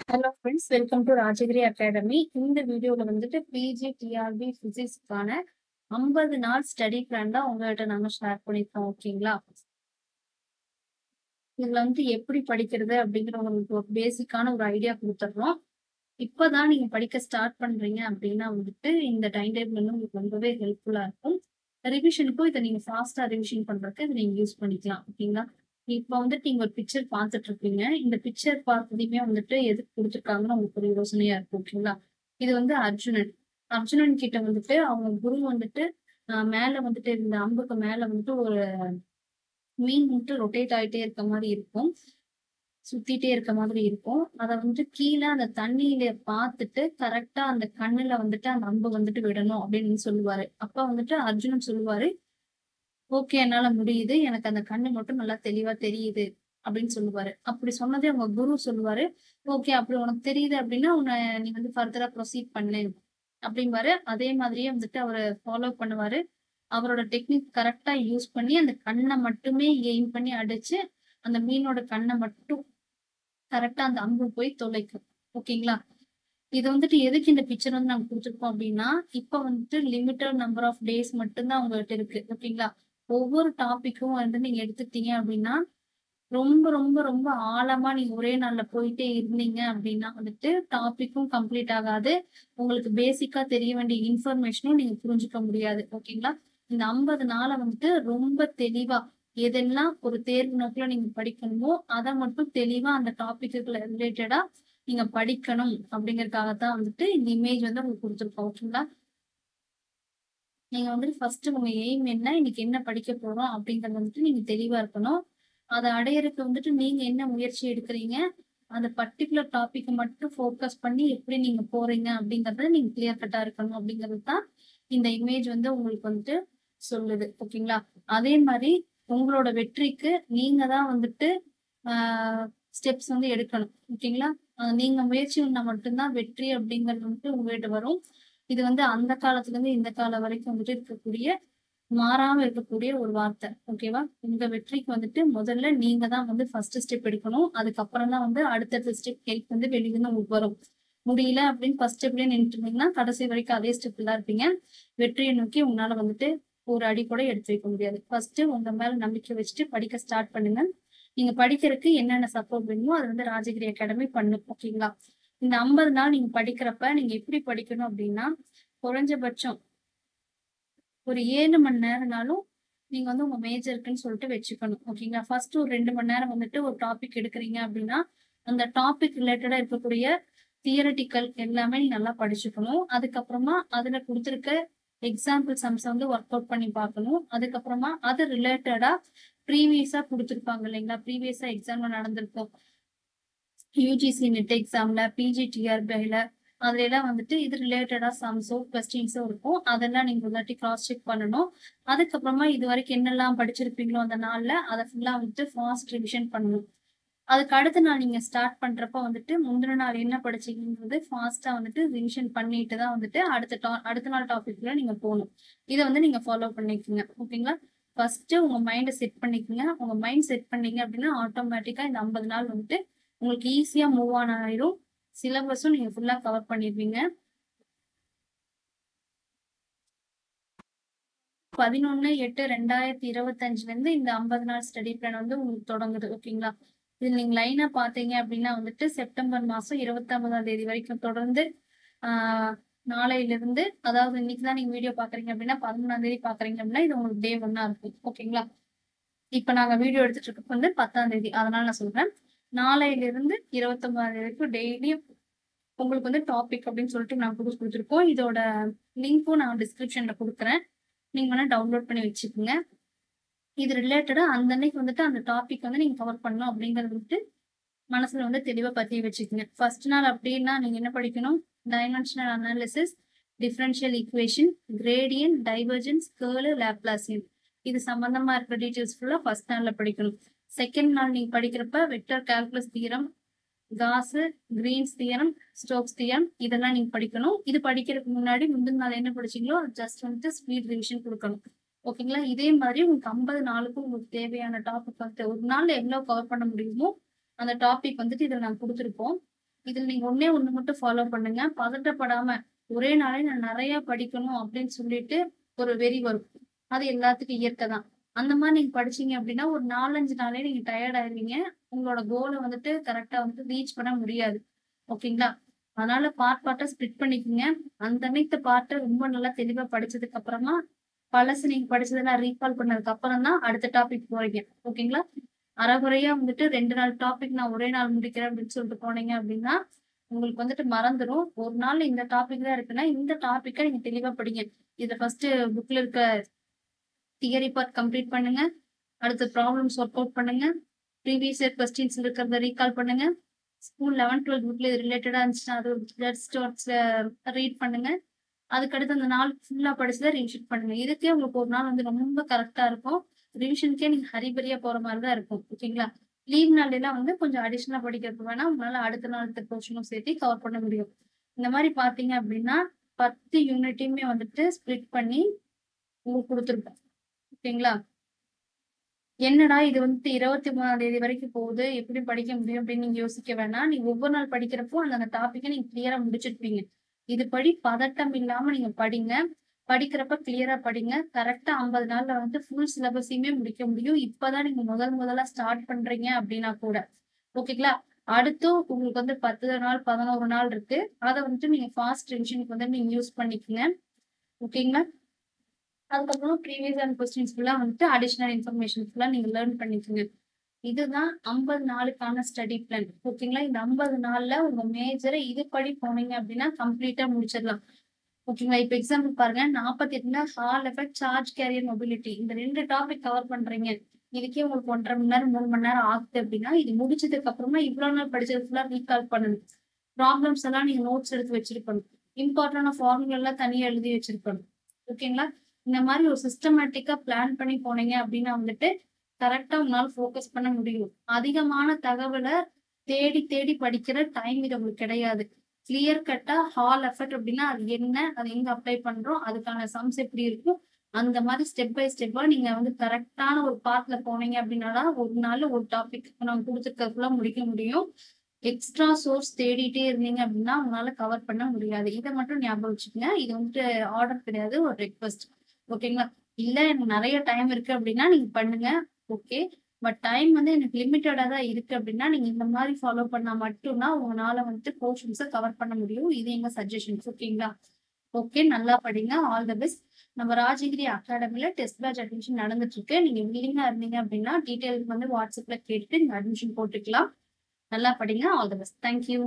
Hello friends, welcome to Rajagiri academy. இந்த வீடியோல வந்துட்டு பிஜி டிஆர்பி பிசிக்ஸ்க்கான 50 நாள் ஸ்டடி பிளான் தான் உங்ககிட்ட நாங்க ஷேர் பண்ணியிருக்கோம். ஓகேங்களா? இதுல வந்து எப்படி படிக்கிறது அப்படிங்கிற உங்களுக்கு ஒரு பேசிக்கான ஒரு ஐடியா கொடுத்துட்றோம். இப்பதான் நீங்க படிக்க ஸ்டார்ட் பண்றீங்க அப்படின்னா வந்துட்டு இந்த டைம் டேபிள் வந்து உங்களுக்கு ரொம்பவே ஹெல்ப்ஃபுல்லா இருக்கும். ரிவிஷனுக்கும் இதை நீங்க ஃபாஸ்டா ரிவிஷன் பண்றதுக்கு இதை நீங்க யூஸ் பண்ணிக்கலாம். ஓகேங்களா? இப்ப வந்துட்டு நீங்க ஒரு பிக்சர் பார்த்துட்டு இருப்பீங்க. இந்த பிக்சர் பார்த்ததுமே வந்துட்டு எதுக்கு கொடுத்துருக்காங்கன்னு உங்களுக்கு ஒரு யோசனையா இருக்கும். ஓகேங்களா? இது வந்து அர்ஜுனன். அர்ஜுனன் கிட்ட வந்துட்டு அவங்க குரு வந்துட்டு மேல வந்துட்டு இந்த அம்புக்கு மேல வந்துட்டு ஒரு மீன் வந்துட்டு ரொட்டேட் ஆயிட்டே இருக்க மாதிரி இருக்கும். சுத்திட்டே இருக்க மாதிரி இருக்கும். அத வந்துட்டு கீழ அந்த தண்ணீல பார்த்துட்டு கரெக்ட்டா அந்த கண்ணுல வந்துட்டு அந்த அம்பு வந்துட்டு விடணும் அப்படின்னு சொல்லுவாரு. அப்ப வந்துட்டு அர்ஜுனன் சொல்லுவாரு, "ஓகே, என்னால முடியுது. எனக்கு அந்த கண்ணு மட்டும் நல்லா தெளிவா தெரியுது." அப்படின்னு சொல்லுவாரு. அப்படி சொன்னதே அவங்க குரு சொல்லுவாரு, "ஓகே, அப்படி உனக்கு தெரியுது அப்படின்னா, நீ வந்து ஃபர்தரா ப்ரொசீட் பண்ணு." அப்படிம்பாரு. அதே மாதிரியே வந்துட்டு அவரு ஃபாலோ பண்ணுவாரு. அவரோட டெக்னிக் கரெக்ட்டா யூஸ் பண்ணி அந்த கண்ண மட்டுமே எய்ம் பண்ணி அடிச்சு, அந்த மீனோட கண்ண மட்டும் கரெக்ட்டா அந்த அம்பு போய் தொலைக்கும். ஓகேங்களா? இது வந்துட்டு எதுக்கு இந்த பிக்சர் வந்து நாங்க குடுத்துருக்கோம் அப்டின்னா, இப்ப வந்துட்டு லிமிட்டட் நம்பர் ஆஃப் டேஸ் மட்டும் தான் உங்ககிட்ட இருக்கு. ஓகேங்களா? ஒவ்வொரு டாபிக்கும் வந்து நீங்க எடுத்துக்கிட்டீங்க அப்டின்னா, ரொம்ப ரொம்ப ரொம்ப ஆழமா நீங்க ஒரே நாள்ல போயிட்டே இருந்தீங்க அப்டின்னா வந்துட்டு, டாபிக்கும் கம்ப்ளீட் ஆகாது. உங்களுக்கு பேசிக்கா தெரிய வேண்டிய இன்ஃபர்மேஷனும் நீங்க புரிஞ்சுக்க முடியாது. ஓகேங்களா? இந்த 50 நாள வந்துட்டு ரொம்ப தெளிவா, எதெல்லாம் ஒரு தேர்வு நோக்குல நீங்க படிக்கணுமோ, அத மட்டும் தெளிவா அந்த டாபிக்குக்குள்ள ரிலேட்டடா நீங்க படிக்கணும் அப்படிங்கிறதுக்காக தான் வந்துட்டு இந்த இமேஜ் வந்து உங்களுக்கு குடுத்துருக்கோம். ஓகேங்களா? நீங்க வந்துட்டு ஃபர்ஸ்ட் உங்க எய்ம் என்ன? இன்னைக்கு என்ன படிக்க போறோம்? அப்படிங்கிறது வந்துட்டு நீங்க தெளிவா இருக்கணும். அத அடையறக்கு வந்துட்டு நீங்க என்ன முயற்சி எடுக்கிறீங்க? அந்த பர்ட்டிகுலர் டாபிக்க மட்டும் ஃபோக்கஸ் பண்ணி எப்படி நீங்க போறீங்க? அப்படிங்கிறத நீங்க கிளியர் கட்டா இருக்கணும் அப்படிங்கிறது தான் இந்த இமேஜ் வந்து உங்களுக்கு வந்துட்டு சொல்லுது. ஓகேங்களா? அதே மாரி உங்களோட வெற்றிக்கு நீங்க தான் வந்துட்டு ஆ ஸ்டெப்ஸ் வந்து எடுக்கணும். ஓகேங்களா? நீங்க முயற்சி பண்ணா மட்டும் தான் வெற்றி அப்படிங்கிறது வந்துட்டு உங்ககிட்ட வரும். இது வந்து அந்த காலத்துலருந்து இந்த காலம் வரைக்கும் வந்துட்டு இருக்கக்கூடிய, மாறாம இருக்கக்கூடிய ஒரு வார்த்தை. ஓகேவா? உங்க வெற்றிக்கு வந்துட்டு முதல்ல நீங்க தான் வந்து ஃபர்ஸ்ட் ஸ்டெப் எடுக்கணும். அதுக்கப்புறம் தான் வந்து அடுத்தடுத்த ஸ்டெப் ஹெல்ப் வந்து வெளியிருந்து உங்களுக்கு வரும். முடியல அப்படின்னு ஃபர்ஸ்ட் ஸ்டெப்லயே நின்னுட்டு இருந்தீங்கன்னா, கடைசி வரைக்கும் அதே ஸ்டெப்ல தான் இருப்பீங்க. வெற்றிய நோக்கி உங்களால வந்துட்டு ஒரு அடி கூட எடுத்து வைக்க முடியாது. ஃபர்ஸ்ட் உங்க மேல நம்பிக்கை வச்சுட்டு படிக்க ஸ்டார்ட் பண்ணுங்க. நீங்க படிக்கிறதுக்கு என்னென்ன சப்போர்ட் வேணுமோ அது வந்து ராஜகிரி அகாடமி பண்ணும். ஓகேங்களா? இந்த 50 நாள் நீங்க படிக்கிறப்ப நீங்க எப்படி படிக்கணும் அப்படின்னா, குறைஞ்சபட்சம் ஒரு 7 மணி நேரம்னாலும் நீங்க வந்து உங்க மேஜருக்குன்னு சொல்லிட்டு வச்சுக்கணும். ஓகேங்களா? ஃபர்ஸ்ட் ஒரு 2 மணி நேரம் வந்துட்டு ஒரு டாபிக் எடுக்குறீங்க அப்படின்னா, அந்த டாபிக் ரிலேட்டடா இருக்கக்கூடிய தியரட்டிக்கல் எல்லாமே நீங்க நல்லா படிச்சுக்கணும். அதுக்கப்புறமா அதுல குடுத்திருக்க எக்ஸாம்பிள் சம்ஸ வந்து ஒர்க் அவுட் பண்ணி பார்க்கணும். அதுக்கப்புறமா அது ரிலேட்டடா ப்ரீவியஸா குடுத்திருப்பாங்க இல்லைங்களா? ப்ரீவியஸா எக்ஸாம்ல நடந்திருக்கும். யுஜிசி நெட் எக்ஸாம்ல, பிஜி டிஆர்பில அதுலலாம் வந்துட்டு இது ரிலேட்டடா சம்ஸோ, கொஸ்டின்ஸோ இருக்கும். அதெல்லாம் நீங்க ஒரு வாட்டி கிராஸ் செக் பண்ணணும். அதுக்கப்புறமா இதுவரைக்கும் என்னெல்லாம் படிச்சிருப்பீங்களோ அந்த நாள்ல, அத ஃபுல்லா வந்துட்டு ஃபாஸ்ட் ரிவிஷன் பண்ணணும். அதுக்கு அடுத்த நாள் நீங்க ஸ்டார்ட் பண்றப்ப வந்துட்டு, முந்தின நாள் என்ன படிச்சீங்கன்றது ஃபாஸ்ட்டா வந்துட்டு ரிவிஷன் பண்ணிட்டு தான் வந்துட்டு அடுத்த நாள் டாபிக்ல நீங்க போணும். இத வந்து நீங்க ஃபாலோ பண்ணிக்கங்க. ஓகேங்களா? ஃபர்ஸ்ட்டு உங்க மைண்ட செட் பண்ணிக்கங்க. உங்க மைண்ட் செட் பண்ணீங்க அப்டின்னா, ஆட்டோமேட்டிக்கா இந்த 50 நாள் வந்துட்டு உங்களுக்கு ஈஸியா மூவ் ஆன் ஆயிரும். சிலபஸும் நீங்க ஃபுல்லா கவர் பண்ணிருவீங்க. 11/8/2025லேருந்து இந்த 50 நாள் ஸ்டடி பிளான் வந்து உங்களுக்கு தொடங்குது. ஓகேங்களா? இது நீங்க லைனா பார்த்தீங்க அப்டின்னா வந்துட்டு செப்டம்பர் மாசம் 29ஆம் தேதி வரைக்கும் தொடர்ந்து ஆ நாளையிலிருந்து, அதாவது இன்னைக்கு தான் நீங்க வீடியோ பார்க்குறீங்க அப்டின்னா 11ஆம் தேதி பார்க்குறீங்க அப்டின்னா, இது உங்களுக்கு டே 1ஆ இருக்கும். ஓகேங்களா? இப்ப நாங்க வீடியோ எடுத்துட்டு இருக்கிறது வந்து 10ஆம் தேதி. அதனால நான் சொல்றேன். நாளையிலிருந்து 29ஆம் தேதி வரைக்கும் டெய்லியும் உங்களுக்கு வந்து டாபிக் அப்படின்னு சொல்லிட்டு நான் குடுத்துருக்கோம். இதோட லிங்க்கும் நான் டிஸ்கிரிப்ஷன்ல குடுக்குறேன். நீங்க வேணா டவுன்லோட் பண்ணி வச்சுக்கோங்க. இது ரிலேட்டடா அந்த அன்னைக்கு வந்துட்டு அந்த டாபிக் வந்து நீங்க கவர் பண்ணணும் அப்படிங்கிறது வந்துட்டு மனசுல வந்து தெளிவா பதிய வச்சுக்கங்க. ஃபர்ஸ்ட் நாள் அப்படின்னா நீங்க என்ன படிக்கணும்? Dimensional analysis, differential equation, gradient, divergence, curl, Laplacian. இது சம்பந்தமா இருக்கிற டீடைல்ஸ் ஃபுல்லா ஃபர்ஸ்ட் நாள்ல படிக்கணும். செகண்ட் நாள் நீங்க படிக்கிறப்ப vector calculus theorem, Gauss, Green's theorem, Stokes theorem இதெல்லாம் நீங்க படிக்கணும். இது படிக்கிறதுக்கு முன்னாடி முந்தின நாள் என்ன படிச்சீங்களோ ஜஸ்ட் வந்துட்டு ஸ்பீட் ரிவிஷன் குடுக்கணும். ஓகேங்களா? இதே மாதிரி உங்களுக்கு 50 நாளுக்கும் உங்களுக்கு தேவையான டாபிக் வந்து ஒரு நாள்ல எவ்வளவு கவர் பண்ண முடியுமோ அந்த டாபிக் வந்துட்டு இதுல நாங்க குடுத்துருப்போம். இதுல நீங்க ஒண்ணே ஒண்ணு மட்டும் ஃபாலோ பண்ணுங்க. பதட்டப்படாம ஒரே நாளே நான் நெறைய படிக்கணும் அப்படின்னு சொல்லிட்டு ஒரு வெறி வரும். அது எல்லாத்துக்கும் இயற்கை தான். அந்த மாரி நீங்க படிச்சீங்க அப்படின்னா, ஒரு 4, 5 நாளே நீங்க டயர்ட் ஆயிருவீங்க. உங்களோட கோல வந்துட்டு கரெக்ட்டா வந்து ரீச் பண்ண முடியாது. ஓகேங்களா? அதனால பார்ட்டா ஸ்ப்ளிட் பண்ணிக்கங்க. அந்த அனைத்து பார்ட்ட ரொம்ப நல்லா தெளிவா படிச்சதுக்கு அப்புறமா, பழசு நீங்க படிச்சதெல்லாம் ரீகால் பண்ணதுக்கு அப்புறம் தான் அடுத்த டாபிக் போறீங்க. ஓகேங்களா? அரைகுறையா வந்துட்டு 2 நாள் டாபிக் நான் ஒரே நாள் முடிக்கிறேன் அப்படின்னு சொல்லிட்டு போனீங்க அப்படின்னா, உங்களுக்கு வந்துட்டு மறந்துரும். ஒரு நாள் இந்த டாபிக் தான் இருக்குன்னா, இந்த டாபிக்க நீங்க தெளிவா படிங்க. இத ஃபர்ஸ்ட்டு புக்ல இருக்க தியரி பார்ட் கம்ப்ளீட் பண்ணுங்க. அடுத்து ப்ராப்ளம்ஸ் ஒர்க் அவுட் பண்ணுங்க. ப்ரீவியஸ் இயர் கொஸ்டின்ஸ் இருக்கிறத ரீகால் பண்ணுங்க. ஸ்கூல் 11, 12 புக்ல இது ரிலேட்டடா இருந்துச்சுன்னா, அது ஜஸ்ட் ரீட் பண்ணுங்க. அதுக்கடுத்து அந்த நாள் ஃபுல்லா படிச்சத ரிவிஷன் பண்ணுங்க. இதுக்கே உங்களுக்கு ஒரு நாள் வந்து ரொம்ப கரெக்ட்டா இருக்கும். ரிவிஷனுக்கே நீங்க ஹரிபரியா போற மாரி தான் இருக்கும். ஓகேங்களா? லீவ் நாள்லலாம் வந்து கொஞ்சம் அடிஷனலா படிக்கிறதுக்கு வேணா, உங்களால அடுத்த நாள் இருக்க போர்ஷனும் சேர்த்து கவர் பண்ண முடியும். இந்த மாரி பார்த்தீங்க அப்டின்னா, 10 யூனிட்டையுமே வந்துட்டு ஸ்ப்ளிட் பண்ணி உங்களுக்கு குடுத்துருப்போம். ஓகேங்களா? என்னடா இது வந்துட்டு 23ஆம் தேதி வரைக்கும் போகுது. எப்படி படிக்க முடியும் அப்படின்னு நீங்க யோசிக்க வேணாம். நீங்க ஒவ்வொரு நாள் படிக்கிறப்போ அந்த டாபிக்க நீங்க கிளியரா முடிச்சிருப்பீங்க. இதுபடி பதட்டம் இல்லாம நீங்க படிங்க. படிக்கிறப்ப கிளியரா படிங்க. கரெக்ட்டா 50 நாள்ல வந்து ஃபுல் சிலபஸையுமே முடிக்க முடியும். இப்பதான் நீங்க முதலா ஸ்டார்ட் பண்றீங்க அப்படின்னா கூட. ஓகேங்களா? அடுத்தும் உங்களுக்கு வந்து 10 நாள், 11 நாள் இருக்கு. அத வந்துட்டு நீங்க ஃபாஸ்ட் ரிவிஷனுக்கு வந்து நீங்க யூஸ் பண்ணிக்கங்க. ஓகேங்களா? அதுக்கப்புறம் ப்ரீவியஸான கொஸ்டின்ஸ் ஃபுல்லா வந்துட்டு அடிஷனல் இன்ஃபர்மேஷன் ஃபுல்லா நீங்க லேர்ன் பண்ணிக்கங்க. இதுதான் 50 நாளுக்கான ஸ்டடி பிளான். ஓகேங்களா? இந்த 50 நாள்ல உங்க மேஜர இதுபடி போனீங்க அப்டின்னா கம்ப்ளீட்டா முடிச்சிடலாம். ஓகேங்களா? இப்ப எக்ஸாம்பிள் பாருங்க 48ல Hall effect, charge carrier mobility இந்த 2 டாபிக் கவர் பண்றீங்க. இதுக்கே உங்களுக்கு 1 1/2 மணி நேரம், 3 மணி நேரம் ஆகுது அப்டின்னா, இது முடிச்சதுக்கு அப்புறமா இவ்ளோ நாள் படிச்சது ஃபுல்லா ரீகால் பண்ணணும். ப்ராப்ளம்ஸ் எல்லாம் நீங்க நோட்ஸ் எடுத்து வச்சிருக்கணும். இம்பார்ட்டன்டான ஃபார்முலா எல்லாம் தனியா எழுதி வச்சிருக்கணும். ஓகேங்களா? இந்த மாரி ஒரு சிஸ்டமேட்டிக்கா பிளான் பண்ணி போனீங்க அப்டின்னா வந்துட்டு, கரெக்ட்டா உங்களால ஃபோக்கஸ் பண்ண முடியும். அதிகமான தகவல தேடி தேடி படிக்கிற டைம் இது உங்களுக்கு கிடையாது. கிளியர் கட்டா ஹால் எஃபெக்ட் அப்டின்னா அது என்ன? அது எங்க அப்ளை பண்றோம்? அதுக்கான சம்ஸ் எப்படி இருக்கும்? அந்த மாரி ஸ்டெப் பை ஸ்டெப்பா நீங்க வந்து கரெக்ட்டான ஒரு பாத்ல போனீங்க அப்டின்னா தான், ஒரு நாள்ல ஒரு டாபிக் நம்ம குடுத்துருக்கது ஃபுல்லா முடிக்க முடியும். எக்ஸ்ட்ரா சோர்ஸ் தேடிட்டே இருந்தீங்க அப்டின்னா, உங்களால கவர் பண்ண முடியாது. இத மட்டும் ஞாபகம் வச்சுக்கங்க. இது வந்துட்டு ஆர்டர் கிடையாது. ஒரு ரெக்வெஸ்ட். ஓகேங்களா? இல்ல எனக்கு நெறைய டைம் இருக்கு அப்டின்னா, நீங்க பண்ணுங்க. ஓகே. பட் டைம் வந்து எனக்கு லிமிட்டடா தான் இருக்கு அப்டின்னா, நீங்க இந்த மாரி ஃபாலோ பண்ணா மட்டும் தான் உங்கனால வந்துட்டு போர்ஷன்ஸ கவர் பண்ண முடியும். இது எங்க சஜஷன்ஸ். ஓகேங்களா? ஓகே. நல்லா படிங்க. All the best. நம்ம ராஜகிரி அகாடமில டெஸ்ட் பேட்ச் அட்மிஷன் நடந்துட்டு இருக்கு. நீங்க வில்லிங்கா இருந்தீங்க அப்டின்னா, டீட்டெயில்ஸ் வந்து WhatsAppல கேட்டுட்டு நீங்க அட்மிஷன் போட்டுக்கலாம். நல்லா படிங்க. All the best. Thank you.